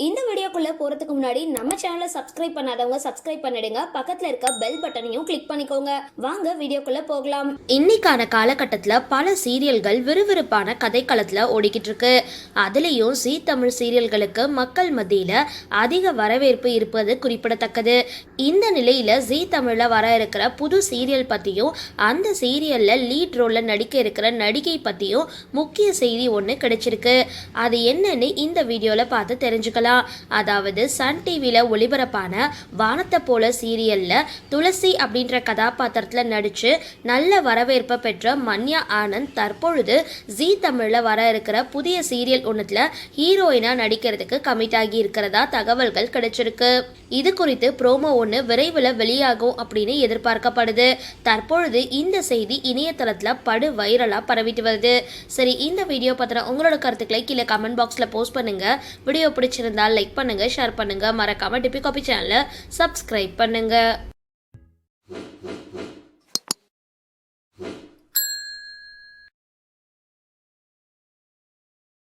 இந்த வீடியோக்குள்ள போறதுக்கு முன்னாடி நம்ம சேனலை சப்ஸ்கிரைப் பண்ணாதவங்க சப்ஸ்கிரைப் பண்ணிடுங்க. பக்கத்துல இருக்க பெல் பட்டனையும் கிளிக் பண்ணிக்கோங்க. வாங்க வீடியோக்குள்ள போகலாம். இன்னைக்கான காலகட்டத்துல பல சீரியல்கள் விறுவிறுப்பான கதைக்களத்துல ஓடிக்கிட்டு இருக்கு. அதுலயும் ஜீ தமிழ் சீரியல்களுக்கு மக்கள் மத்தியில அதிக வரவேற்பு இருப்பது குறிப்பிடத்தக்கது. இந்த நிலையில ஜீ தமிழ்ல வர இருக்கிற புது சீரியல் பத்தியும் அந்த சீரியல்ல லீட் ரோல்ல நடிக்க இருக்கிற நடிகை பத்தியும் முக்கிய செய்தி ஒன்று கிடைச்சிருக்கு. அது என்னன்னு இந்த வீடியோல பார்த்து தெரிஞ்சுக்கலாம். அதாவது சன் டிவில ஒளிபரப்பான வானத்தை போல சீரியல்ல துளசி அப்படின்ற கதாபாத்திரத்துல நடிச்சு நல்ல வரவேற்பை பெற்ற மன்யா ஆனந்த் தற்பொழுது ஜீ தமிழ்ல வர இருக்கிற புதிய சீரியல் ஒன்றுல ஹீரோயினா நடிக்கிறதுக்கு கமிட் ஆகி இருக்கிறதா தகவல்கள் கிடைச்சிருக்கு. இது குறித்து ப்ரோமோ ஒன்று விரைவில் வெளியாகும் அப்படின்னு எதிர்பார்க்கப்படுது. தற்பொழுது இந்த செய்தி இணையதளத்தில் படு வைரலாக பரவிட்டு வருது. சரி, இந்த வீடியோ பற்றின உங்களோட கருத்துக்களை கீழே கமெண்ட் பாக்ஸில் போஸ்ட் பண்ணுங்க. வீடியோ பிடிச்சிருந்தால் லைக் பண்ணுங்க, ஷேர் பண்ணுங்க, மறக்காம டிபி காபி சேனலை சப்ஸ்கிரைப் பண்ணுங்க.